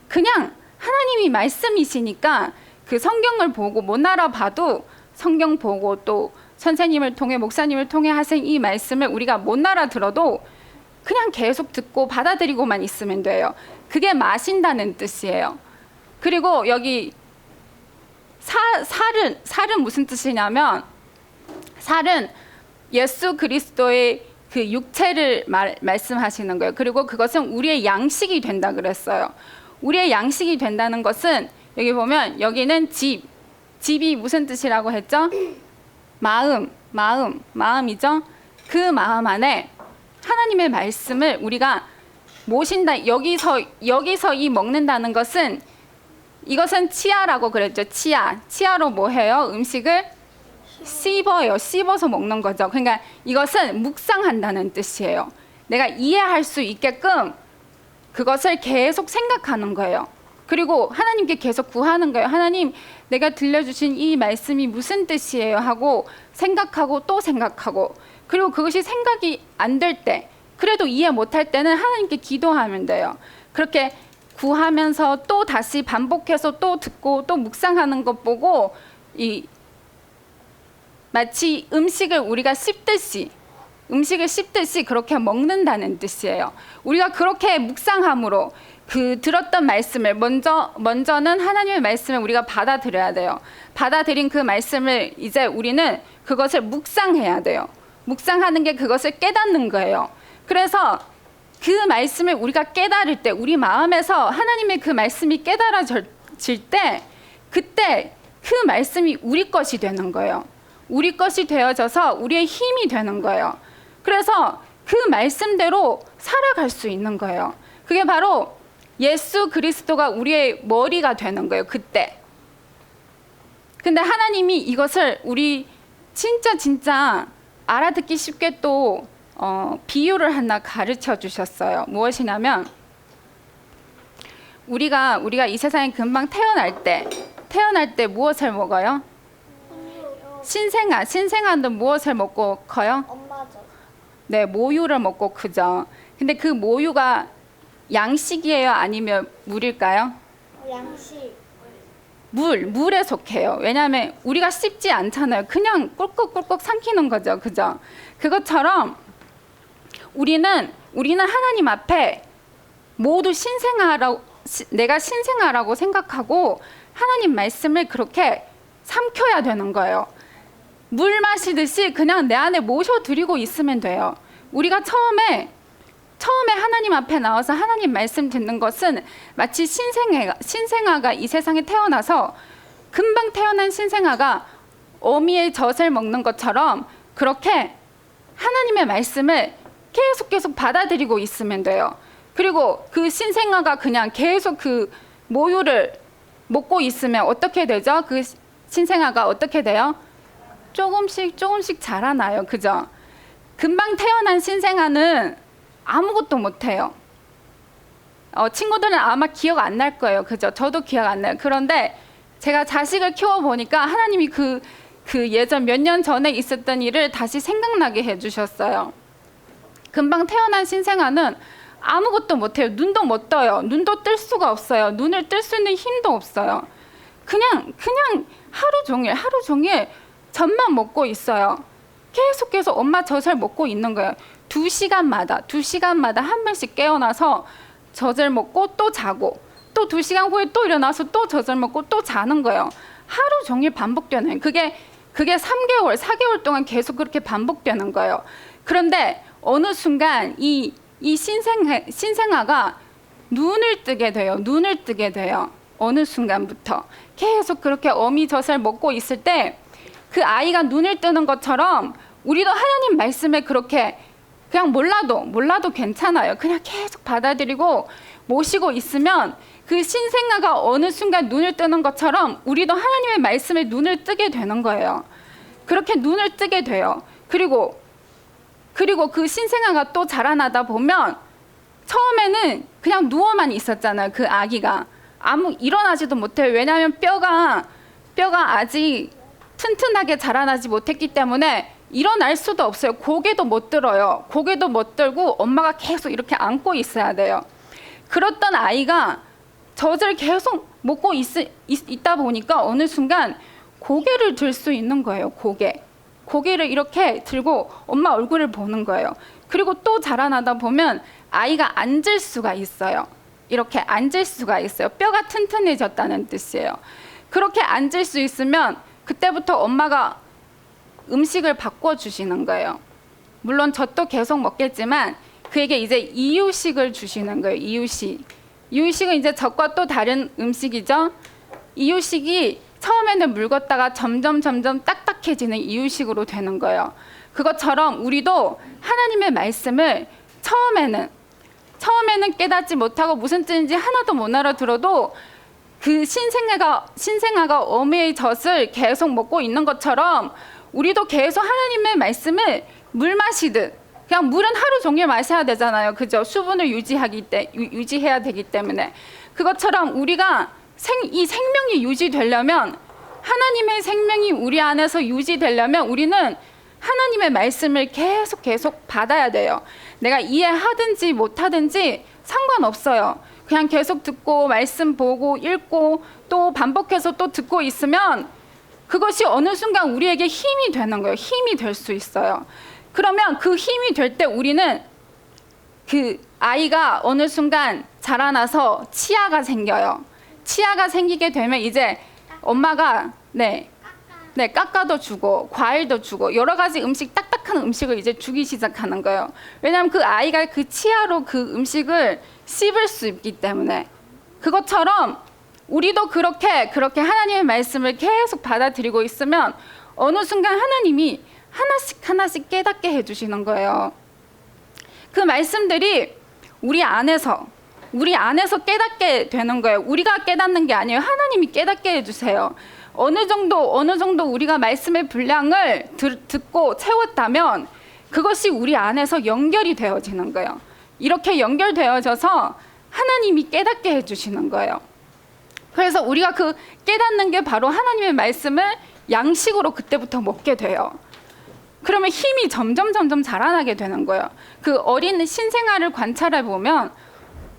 그냥 하나님이 말씀이시니까 그 성경을 보고 못 알아봐도 성경 보고 또 선생님을 통해 목사님을 통해 하신 이 말씀을 우리가 못 알아들어도 그냥 계속 듣고 받아들이고만 있으면 돼요. 그게 마신다는 뜻이에요. 그리고 여기 살은 무슨 뜻이냐면 살은 예수 그리스도의 그 육체를 말씀하시는 거예요. 그리고 그것은 우리의 양식이 된다 그랬어요. 우리의 양식이 된다는 것은 여기 보면 여기는 집이 무슨 뜻이라고 했죠? 마음이죠. 그 마음 안에 하나님의 말씀을 우리가 모신다. 여기서 이 먹는다는 것은 이것은 치아라고 그랬죠. 치아로 뭐 해요? 음식을 씹어서 먹는 거죠. 그러니까 이것은 묵상한다는 뜻이에요. 내가 이해할 수 있게끔 그것을 계속 생각하는 거예요. 그리고 하나님께 계속 구하는 거예요. 하나님, 내가 들려주신 이 말씀이 무슨 뜻이에요? 하고 생각하고 또 생각하고, 그리고 그것이 생각이 안 될 때, 그래도 이해 못할 때는 하나님께 기도하면 돼요. 그렇게 구하면서 또 다시 반복해서 또 듣고 또 묵상하는 것 보고 마치 음식을 우리가 씹듯이 음식을 씹듯이 그렇게 먹는다는 뜻이에요. 우리가 그렇게 묵상함으로 그 들었던 말씀을 먼저는 하나님의 말씀을 우리가 받아들여야 돼요. 받아들인 그 말씀을 이제 우리는 그것을 묵상해야 돼요. 묵상하는 게 그것을 깨닫는 거예요. 그래서 그 말씀을 우리가 깨달을 때, 우리 마음에서 하나님의 그 말씀이 깨달아질 때, 그때 그 말씀이 우리 것이 되는 거예요. 우리 것이 되어져서 우리의 힘이 되는 거예요. 그래서 그 말씀대로 살아갈 수 있는 거예요. 그게 바로 예수 그리스도가 우리의 머리가 되는 거예요. 그때. 근데 하나님이 이것을 우리 진짜 알아듣기 쉽게 또 비유를 하나 가르쳐 주셨어요. 무엇이냐면 우리가 이 세상에 금방 태어날 때 무엇을 먹어요? 신생아는 무엇을 먹고 커요? 엄마죠. 네, 모유를 먹고 크죠. 근데 그 모유가 양식이에요? 아니면 물일까요? 양식. 물에 속해요. 왜냐하면 우리가 씹지 않잖아요. 그냥 꿀꺽꿀꺽 삼키는 거죠. 그죠? 그것처럼 우리는 하나님 앞에 모두 내가 신생아라고 생각하고 하나님 말씀을 그렇게 삼켜야 되는 거예요. 물 마시듯이 그냥 내 안에 모셔드리고 있으면 돼요. 우리가 처음에 하나님 앞에 나와서 하나님 말씀 듣는 것은 마치 신생아가 이 세상에 태어나서 금방 태어난 신생아가 어미의 젖을 먹는 것처럼 그렇게 하나님의 말씀을 계속 받아들이고 있으면 돼요. 그리고 그 신생아가 그냥 계속 그 모유를 먹고 있으면 어떻게 되죠? 그 신생아가 어떻게 돼요? 조금씩 자라나요. 그죠? 금방 태어난 신생아는 아무것도 못해요. 친구들은 아마 기억 안 날 거예요. 그죠? 저도 기억 안 나요. 그런데 제가 자식을 키워보니까 하나님이 그 예전 몇 년 전에 있었던 일을 다시 생각나게 해주셨어요. 금방 태어난 신생아는 아무것도 못해요. 눈도 못 떠요. 눈도 뜰 수가 없어요. 눈을 뜰 수 있는 힘도 없어요. 그냥 하루 종일 젖만 먹고 있어요. 계속 엄마 젖을 먹고 있는 거예요. 2시간마다 한 번씩 깨어나서 젖을 먹고 또 자고 또 2시간 후에 또 일어나서 또 젖을 먹고 또 자는 거예요. 하루 종일 반복되는 그게 3개월, 4개월 동안 계속 그렇게 반복되는 거예요. 그런데 어느 순간 이 신생아가 눈을 뜨게 돼요. 어느 순간부터 계속 그렇게 어미 젖을 먹고 있을 때 그 아이가 눈을 뜨는 것처럼 우리도 하나님 말씀에 그렇게 그냥 몰라도 괜찮아요. 그냥 계속 받아들이고 모시고 있으면 그 신생아가 어느 순간 눈을 뜨는 것처럼 우리도 하나님의 말씀에 눈을 뜨게 되는 거예요. 그렇게 눈을 뜨게 돼요. 그리고 그 신생아가 또 자라나다 보면 처음에는 그냥 누워만 있었잖아요. 그 아기가 일어나지도 못해요. 왜냐하면 뼈가 아직 튼튼하게 자라나지 못했기 때문에 일어날 수도 없어요. 고개도 못 들어요. 고개도 못 들고 엄마가 계속 이렇게 안고 있어야 돼요. 그렇던 아이가 젖을 계속 먹고 있다 보니까 어느 순간 고개를 들 수 있는 거예요. 고개를 이렇게 들고 엄마 얼굴을 보는 거예요. 그리고 또 자라나다 보면 아이가 앉을 수가 있어요. 이렇게 앉을 수가 있어요. 뼈가 튼튼해졌다는 뜻이에요. 그렇게 앉을 수 있으면 그때부터 엄마가 음식을 바꿔주시는 거예요. 물론 젖도 계속 먹겠지만 그에게 이제 이유식을 주시는 거예요. 이유식은 이제 젖과 또 다른 음식이죠. 이유식이 처음에는 묽었다가 점점 딱딱해지는 이유식으로 되는 거예요. 그것처럼 우리도 하나님의 말씀을 처음에는 깨닫지 못하고 무슨 뜻인지 하나도 못 알아들어도 그 신생아가 어미의 젖을 계속 먹고 있는 것처럼 우리도 계속 하나님의 말씀을 물 마시듯 그냥 물은 하루 종일 마셔야 되잖아요. 그죠? 수분을 유지해야 되기 때문에 그것처럼 우리가 이 생명이 유지되려면 하나님의 생명이 우리 안에서 유지되려면 우리는 하나님의 말씀을 계속 받아야 돼요. 내가 이해하든지 못하든지 상관없어요. 그냥 계속 듣고 말씀 보고 읽고 또 반복해서 또 듣고 있으면 그것이 어느 순간 우리에게 힘이 되는 거예요. 힘이 될 수 있어요. 그러면 그 힘이 될 때 우리는 그 아이가 어느 순간 자라나서 치아가 생겨요. 치아가 생기게 되면 이제 엄마가 깎아도 주고 과일도 주고 여러 가지 음식, 딱딱한 음식을 이제 주기 시작하는 거예요. 왜냐하면 그 아이가 그 치아로 그 음식을 씹을 수 있기 때문에. 그것처럼 우리도 그렇게 하나님의 말씀을 계속 받아들이고 있으면 어느 순간 하나님이 하나씩 깨닫게 해주시는 거예요. 그 말씀들이 우리 안에서 깨닫게 되는 거예요. 우리가 깨닫는 게 아니에요. 하나님이 깨닫게 해주세요. 어느 정도 우리가 말씀의 분량을 듣고 채웠다면 그것이 우리 안에서 연결이 되어지는 거예요. 이렇게 연결되어져서 하나님이 깨닫게 해주시는 거예요. 그래서 우리가 그 깨닫는 게 바로 하나님의 말씀을 양식으로 그때부터 먹게 돼요. 그러면 힘이 점점 자라나게 되는 거예요. 그 어린 신생아를 관찰해 보면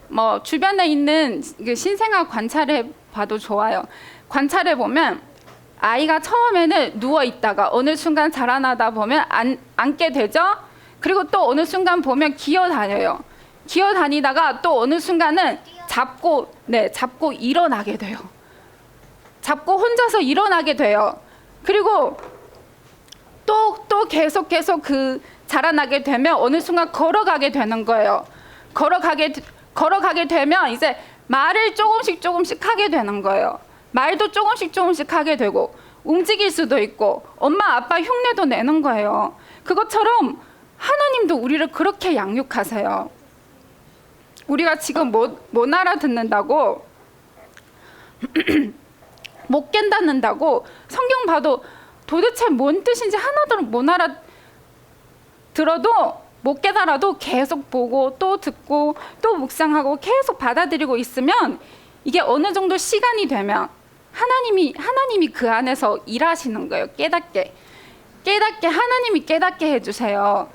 뭐 주변에 있는 그 신생아 관찰해 봐도 좋아요. 관찰해 보면 아이가 처음에는 누워 있다가 어느 순간 자라나다 보면 앉게 되죠. 그리고 또 어느 순간 보면 기어 다녀요. 기어 다니다가 또 어느 순간은 잡고 일어나게 돼요. 잡고 혼자서 일어나게 돼요. 그리고 또 계속 그 자라나게 되면 어느 순간 걸어가게 되는 거예요. 걸어가게 되면 이제 말을 조금씩 하게 되는 거예요. 말도 조금씩 하게 되고 움직일 수도 있고 엄마 아빠 흉내도 내는 거예요. 그것처럼 하나님도 우리를 그렇게 양육하세요. 우리가 지금 못 알아듣는다고 못 깨닫는다고 성경 봐도 도대체 뭔 뜻인지 하나도 못 알아들어도 못 깨달아도 계속 보고 또 듣고 또 묵상하고 계속 받아들이고 있으면 이게 어느 정도 시간이 되면 하나님이 그 안에서 일하시는 거예요. 깨닫게 하나님이 깨닫게 해주세요.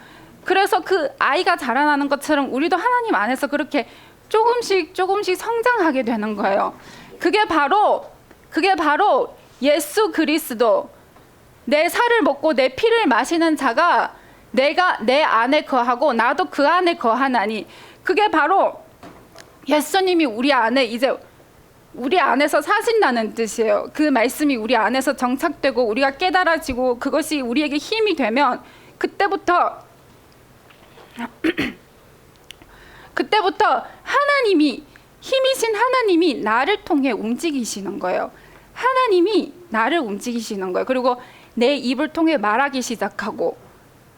그래서 그 아이가 자라나는 것처럼 우리도 하나님 안에서 그렇게 조금씩 성장하게 되는 거예요. 그게 바로 예수 그리스도, 내 살을 먹고 내 피를 마시는 자가 내가 내 안에 거하고 나도 그 안에 거하나니, 그게 바로 예수님이 우리 안에서 사신다는 뜻이에요. 그 말씀이 우리 안에서 정착되고 우리가 깨달아지고 그것이 우리에게 힘이 되면 그때부터 하나님이, 힘이신 하나님이 나를 통해 움직이시는 거예요. 하나님이 나를 움직이시는 거예요. 그리고 내 입을 통해 말하기 시작하고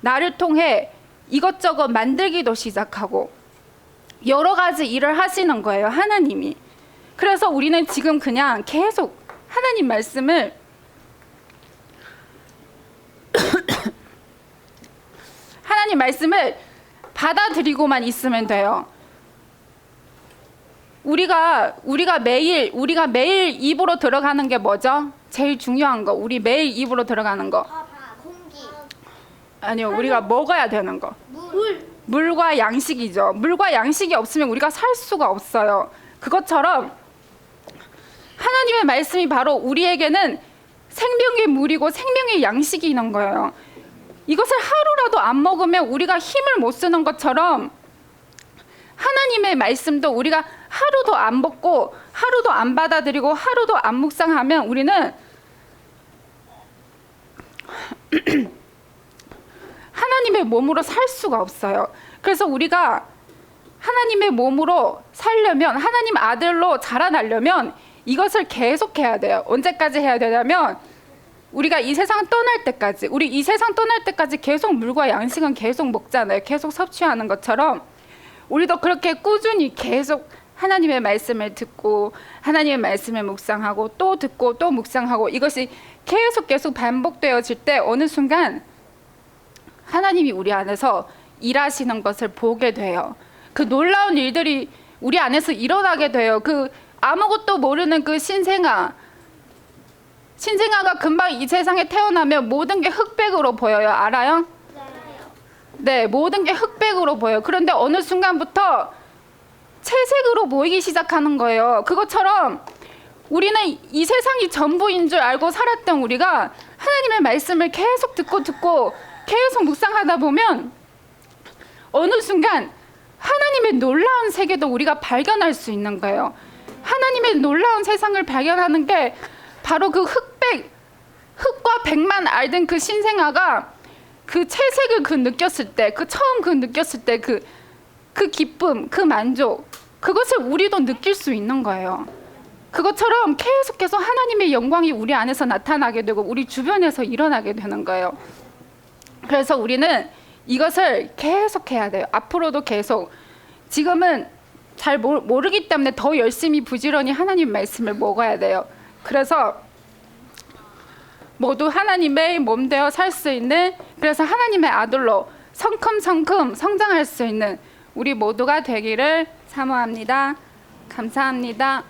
나를 통해 이것저것 만들기도 시작하고 여러 가지 일을 하시는 거예요, 하나님이. 그래서 우리는 지금 그냥 계속 하나님 말씀을 받아들이고만 있으면 돼요. 우리가 매일 입으로 들어가는 게 뭐죠? 제일 중요한 거. 우리 매일 입으로 들어가는 거. 공기, 아니요, 우리가 먹어야 되는 거. 물과 양식이죠. 물과 양식이 없으면 우리가 살 수가 없어요. 그것처럼 하나님의 말씀이 바로 우리에게는 생명의 물이고 생명의 양식이 있는 거예요. 이것을 하루라도 안 먹으면 우리가 힘을 못 쓰는 것처럼 하나님의 말씀도 우리가 하루도 안 먹고 하루도 안 받아들이고 하루도 안 묵상하면 우리는 하나님의 몸으로 살 수가 없어요. 그래서 우리가 하나님의 몸으로 살려면, 하나님 아들로 자라나려면 이것을 계속 해야 돼요. 언제까지 해야 되냐면 우리가 이 세상 떠날 때까지, 우리 이 세상 떠날 때까지 계속 물과 양식은 계속 먹잖아요. 계속 섭취하는 것처럼 우리도 그렇게 꾸준히 계속 하나님의 말씀을 듣고 하나님의 말씀을 묵상하고 또 듣고 또 묵상하고 이것이 계속 반복되어질 때 어느 순간 하나님이 우리 안에서 일하시는 것을 보게 돼요. 그 놀라운 일들이 우리 안에서 일어나게 돼요. 그 아무것도 모르는 그 신생아가 금방 이 세상에 태어나면 모든 게 흑백으로 보여요. 알아요? 네, 모든 게 흑백으로 보여요. 그런데 어느 순간부터 채색으로 보이기 시작하는 거예요. 그것처럼 우리는 이 세상이 전부인 줄 알고 살았던 우리가 하나님의 말씀을 계속 듣고 계속 묵상하다 보면 어느 순간 하나님의 놀라운 세계도 우리가 발견할 수 있는 거예요. 하나님의 놀라운 세상을 발견하는 게 바로 그 흑과 백만 알던 그 신생아가 그 채색을 느꼈을 때, 처음 느꼈을 때 그 기쁨, 그 만족, 그것을 우리도 느낄 수 있는 거예요. 그것처럼 계속해서 하나님의 영광이 우리 안에서 나타나게 되고 우리 주변에서 일어나게 되는 거예요. 그래서 우리는 이것을 계속 해야 돼요. 앞으로도 계속. 지금은 잘 모르기 때문에 더 열심히 부지런히 하나님 말씀을 먹어야 돼요. 그래서 모두 하나님의 몸 되어 살 수 있는, 그래서 하나님의 아들로 성큼성큼 성장할 수 있는 우리 모두가 되기를 사모합니다. 감사합니다.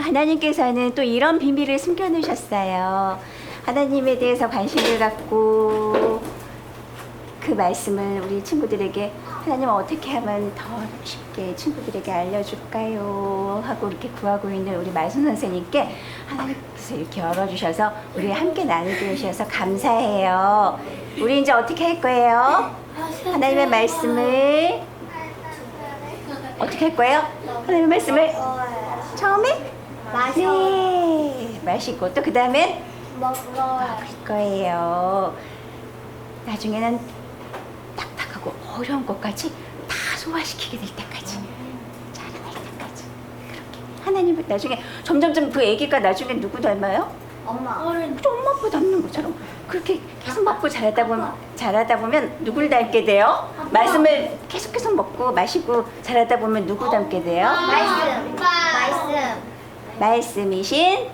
하나님께서는 또 이런 비밀을 숨겨놓으셨어요. 하나님에 대해서 관심을 갖고 그 말씀을 우리 친구들에게, 하나님 어떻게 하면 더 쉽게 친구들에게 알려줄까요? 하고 이렇게 구하고 있는 우리 말씀 선생님께 하나님께서 이렇게 열어주셔서 우리 함께 나누게 해주셔서 감사해요. 우리 이제 어떻게 할 거예요? 하나님의 말씀을 어떻게 할 거예요? 하나님의 말씀을 처음에 네, 마시고 또 그 다음엔 먹어야 먹을 거예요. 나중에는 딱딱하고 어려운 것까지 다 소화시키게 될 때까지, 자라날 때까지, 그렇게 하나님은 나중에 점점점 그 아기가 나중에 누구 닮아요? 엄마. 엄마 아빠 닮는 것처럼 그렇게 계속 먹고 자라다 보면 누굴 닮게 돼요? 말씀을 계속 먹고 마시고 자라다 보면 누구 닮게 돼요? 말씀. 말씀이신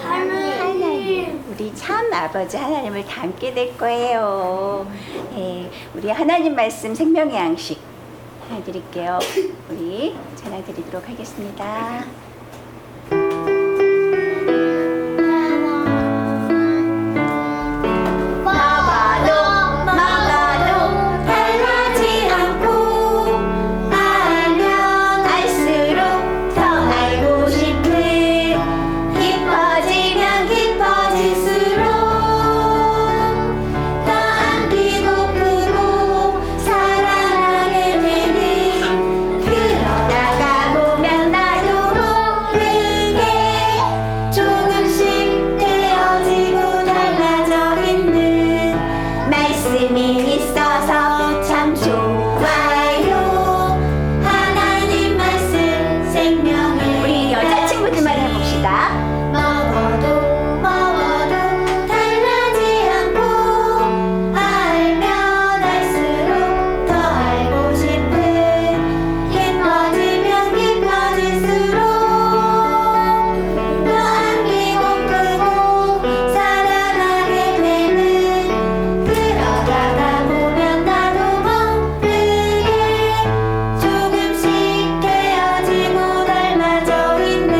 하나님. 우리 참 아버지 하나님을 닮게 될 거예요. 예, 우리 하나님 말씀 생명의 양식 해드릴게요. 우리 전해드리도록 하겠습니다. 먹어도 달라지 않고 알면 알수록 더 알고 싶은 깊어지면 깊어질수록 더 안기고 크고 사랑하게 되는, 그러다가 보면 나도 모르게 조금씩 되어지고 달라져 있는 말씀이 있어서 참 좋아요. 하나님 말씀 생명의 우리 여자친구들만 해봅시다. 먹어도 달라지 않고 알면 알수록 더 알고 싶은, 깊어지면 깊어질수록 더 안기고 크고 사랑하게 되는, 그러다가 보면 나도 모르게 조금씩 되어지고 닮아져 있는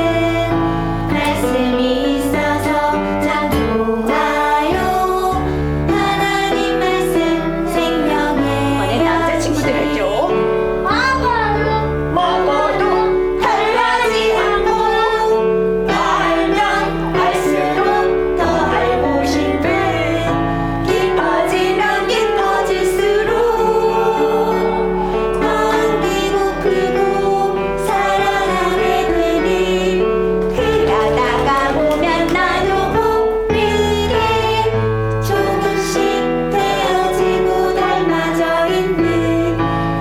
말씀이 있어서 참 좋아요. 하나님 말씀 생명의 이번엔 남자친구들 하죠. 먹어도 달라지 않고 알면 알수록 더 알고 싶은, 깊어지면 깊어질수록 더 안기고 크고 사랑하게 되는, 그러다가 보면 나도 모르게 조금씩 되어지고 닮아져 있는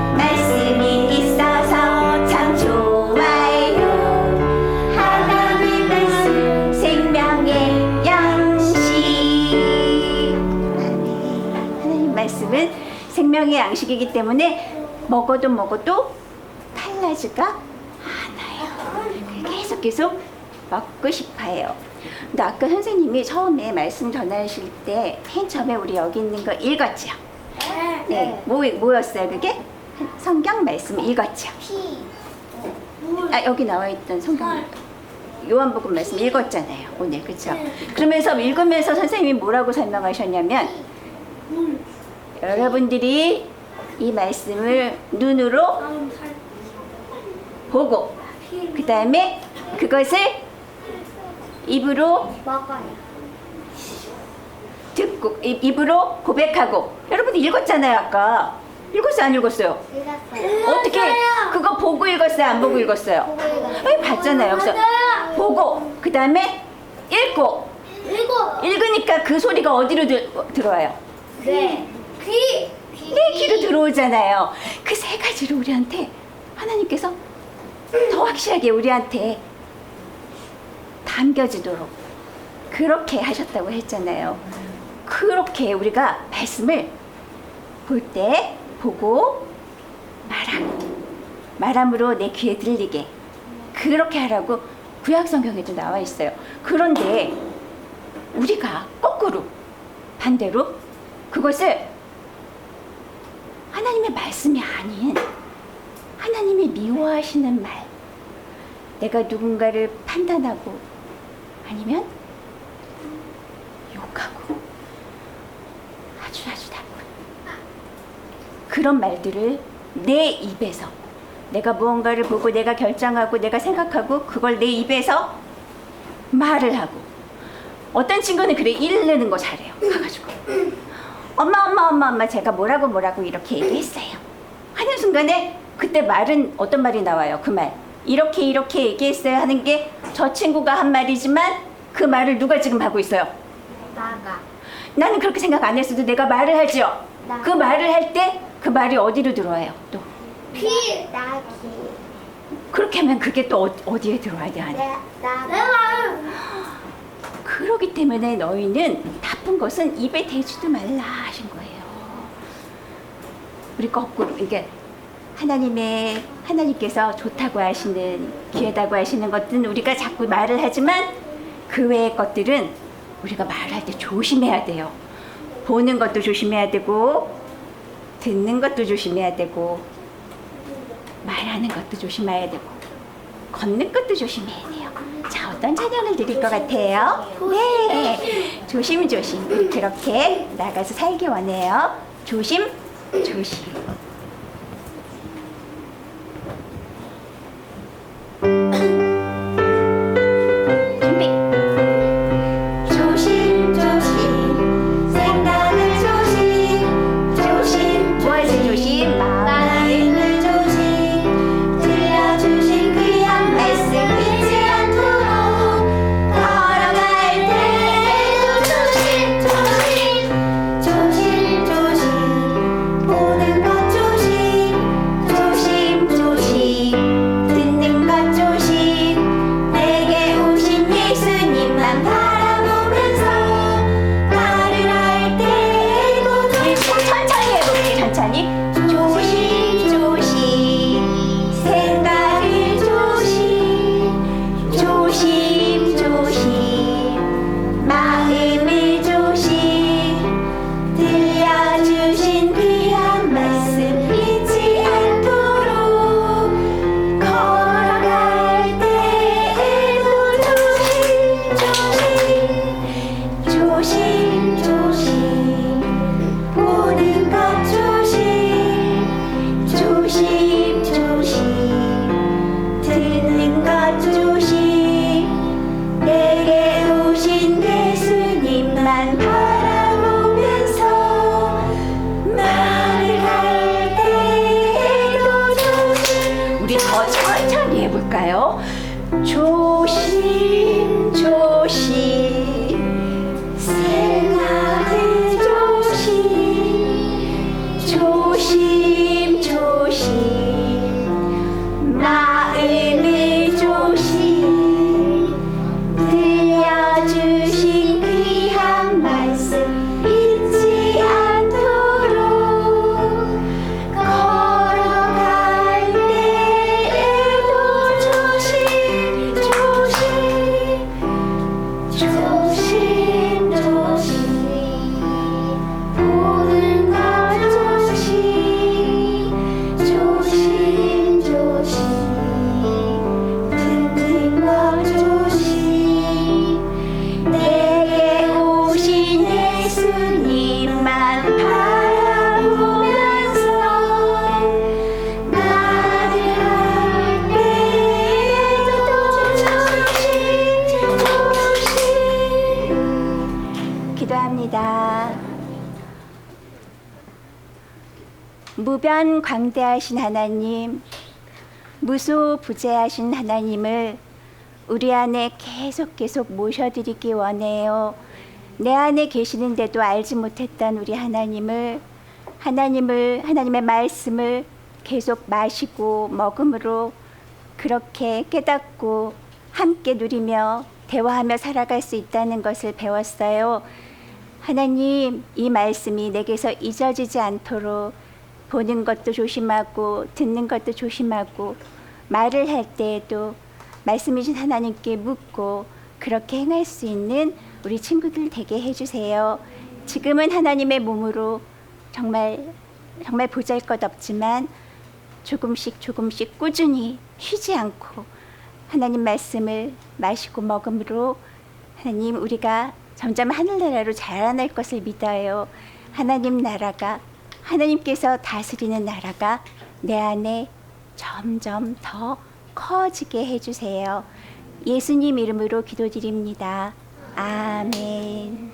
말씀이 있어서 참 좋아요. 하나님 말씀 생명의 양식. 하나님 말씀은 생명의 양식이기 때문에 먹어도 탈나지가 않아요. 계속 먹고 싶어요. 근데 아까 선생님이 처음에 말씀 전하실 때 맨 처음에 우리 여기 있는 거 읽었죠? 네. 뭐였어요 그게? 성경 말씀 읽었죠? 여기 나와 있던 성경 요한복음 말씀 읽었잖아요 오늘, 그렇죠? 그러면서 읽으면서 선생님이 뭐라고 설명하셨냐면, 여러분들이 이 말씀을 눈으로 보고 그 다음에 그것을 입으로 먹어요. 입으로 고백하고. 여러분들 읽었잖아요 아까. 읽었어요 안 읽었어요? 읽었어요. 어떻게 그거 보고 읽었어요 안 보고 읽었어요? 봤잖아요. 그래서 보고 그 다음에 읽고 읽으니까 그 소리가 어디로 들어와요? 네. 귀. 내 귀로 들어오잖아요. 그 세 가지를 우리한테 하나님께서 더 확실하게 우리한테 담겨지도록 그렇게 하셨다고 했잖아요. 그렇게 우리가 말씀을 볼 때 보고 말함으로 내 귀에 들리게 그렇게 하라고 구약 성경에도 나와 있어요. 그런데 우리가 거꾸로 반대로 그것을 하나님의 말씀이 아닌 하나님이 미워하시는 말, 내가 누군가를 판단하고 아니면 욕하고 아주 나쁜 그런 말들을 내 입에서 내가 무언가를 보고 내가 결정하고 내가 생각하고 그걸 내 입에서 말을 하고 어떤 친구는 그래 이르는 거 잘해요. 가가지고 엄마 제가 뭐라고 이렇게 얘기했어요 하는 순간에 그때 말은 어떤 말이 나와요? 그 말 이렇게 얘기했어요 하는 게 저 친구가 한 말이지만 그 말을 누가 지금 하고 있어요? 나가. 나는 그렇게 생각 안 했어도 내가 말을 하죠. 나. 그 말을 할 때 그 말이 어디로 들어와요? 또 귀. 나 귀. 그렇게 하면 그게 또 어디에 들어와야 돼? 안에? 내가. 그러기 때문에 너희는 나쁜 것은 입에 대지도 말라 하신 거예요. 우리 거꾸로 이게 하나님께서 좋다고 하시는 귀하다고 하시는 것들은 우리가 자꾸 말을 하지만 그 외의 것들은 우리가 말할 때 조심해야 돼요. 보는 것도 조심해야 되고 듣는 것도 조심해야 되고 말하는 것도 조심해야 되고 걷는 것도 조심해야 돼요. 자, 어떤 찬양을 드릴 것 같아요? 네, 조심조심 우리 그렇게 나가서 살기 원해요. 조심조심. 준비. 조심조심 생각을 조심 무엇을 조심? 마음을 조심 들려주신 귀한 말씀 잊지 않도록 걸어갈 때에도 조심 보는 것 조심 듣는 것 조심 내게 오신 예수님만 바라보면서 말을 할 때에도 천천히 해볼게요. 천천히. 조심 생각을 조심 마음을 조심 들려주신 귀한 말씀 잊지 않도록 걸어갈 때에도 조심 보는 것 조심 듣는 것 조심 내게 오신 예수님만 바라보면서 말을 할 때에도 우리 더 천천히 해볼까요? 조심 생각을 조심 마음을 조심 들려주신 귀한 말씀 잊지 않도록 걸어갈 때에도 조심 무변광대하신 하나님, 무소부재하신 하나님을 우리 안에 계속 모셔드리기 원해요. 내 안에 계시는데도 알지 못했던 우리 하나님의 말씀을 계속 마시고 먹음으로 그렇게 깨닫고 함께 누리며 대화하며 살아갈 수 있다는 것을 배웠어요. 하나님, 이 말씀이 내게서 잊어지지 않도록 보는 것도 조심하고 듣는 것도 조심하고 말을 할 때에도 말씀이신 하나님께 묻고 그렇게 행할 수 있는 우리 친구들 되게 해주세요. 지금은 하나님의 몸으로 정말 보잘것없지만 조금씩 꾸준히 쉬지 않고 하나님 말씀을 마시고 먹음으로 하나님, 우리가 점점 하늘나라로 자라날 것을 믿어요. 하나님 나라가, 하나님께서 다스리는 나라가 내 안에 점점 더 커지게 해주세요. 예수님 이름으로 기도드립니다. 아멘.